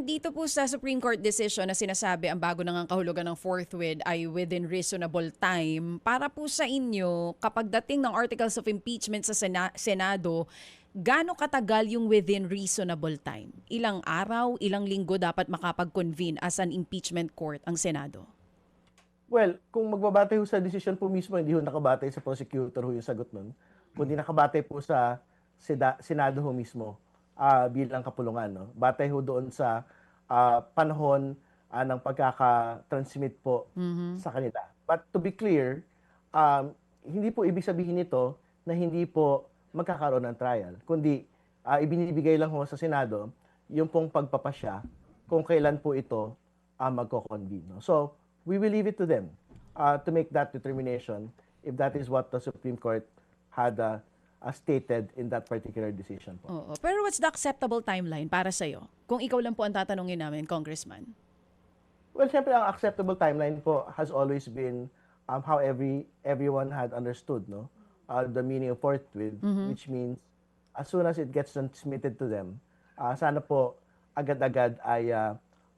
dito po sa Supreme Court decision na sinasabi ang bago nang kahulugan ng forthwith ay within reasonable time. Para po sa inyo, kapag dating ng articles of impeachment sa Senado, gaano katagal yung within reasonable time? Ilang araw, ilang linggo dapat makapag-convene as an impeachment court ang Senado? Well, kung magbabatay ho sa decision po mismo, hindi ho nakabatay sa prosecutor ho yung sagot nun, kundi nakabatay po sa Senado ho mismo bilang kapulungan. No? Batay ho doon sa panahon ng pagkaka-transmit po sa kanila. But to be clear, hindi po ibig sabihin nito na hindi po magkakaroon ng trial, kundi ibinibigay lang ho sa Senado yung pong pagpapasya kung kailan po ito magko-convene. No? So, we will leave it to them to make that determination if that is what the Supreme Court had stated in that particular decision po. Oo. Pero what's the acceptable timeline para sa'yo? Kung ikaw lang po ang tatanungin namin, Congressman. Well, siyempre, ang acceptable timeline po has always been how everyone had understood, no? The meaning of forthwith, which means as soon as it gets transmitted to them, sana po agad-agad ay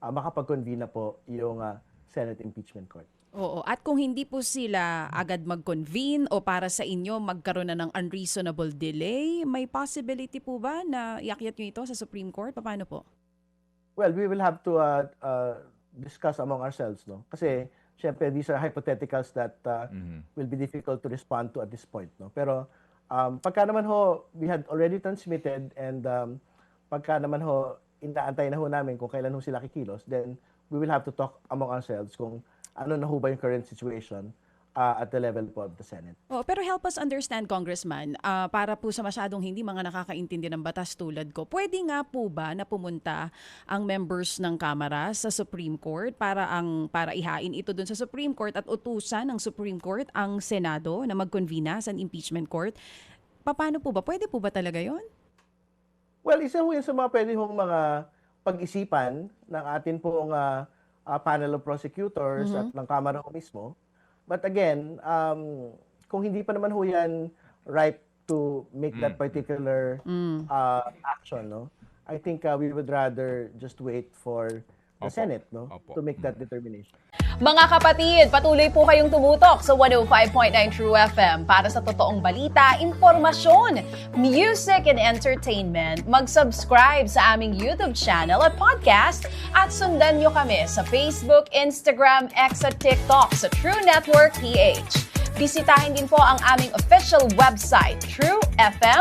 makapag-convene na po yung Senate Impeachment Court. Oo. At kung hindi po sila agad mag-convene o para sa inyo magkaroon na ng unreasonable delay, may possibility po ba na iakyat nyo ito sa Supreme Court? Paano po? Well, we will have to discuss among ourselves, no? Kasi syempre these are hypotheticals that will be difficult to respond to at this point, no? Pero pagka naman ho we had already transmitted and pagka naman ho inaantay na ho namin kung kailan ho sila kikilos, then we will have to talk among ourselves kung ano na ho ba yung current situation at the level po of the Senate. Oh, pero help us understand, Congressman, para po sa masyadong hindi mga nakakaintindi ng batas tulad ko, pwede nga po ba na pumunta ang members ng Kamara sa Supreme Court para ihain ito dun sa Supreme Court at utusan ng Supreme Court ang Senado na mag-convene sa impeachment court? Paano po ba? Pwede po ba talaga yon? Well, isa ho yun sa mga pwede hong mga pag-isipan ng atin pong panel of prosecutors at ng Kamara ho mismo. But again, kung hindi pa naman ho yan ripe to make that particular action, no? I think we would rather just wait for the Senate, no, to make that determination. Mga kapatid, patuloy po kayong tumutok sa 105.9 True FM para sa totoong balita, impormasyon, music, and entertainment. Mag-subscribe sa aming YouTube channel at podcast at sundan nyo kami sa Facebook, Instagram, X at TikTok sa True Network PH. Bisitahin din po ang aming official website, truefm.ph.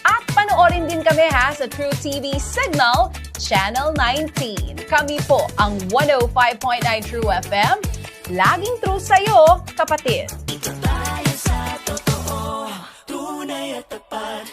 At panoorin din kami sa True TV Signal, Channel 19. Kami po ang 105.9 True FM. Laging true sa'yo, kapatid.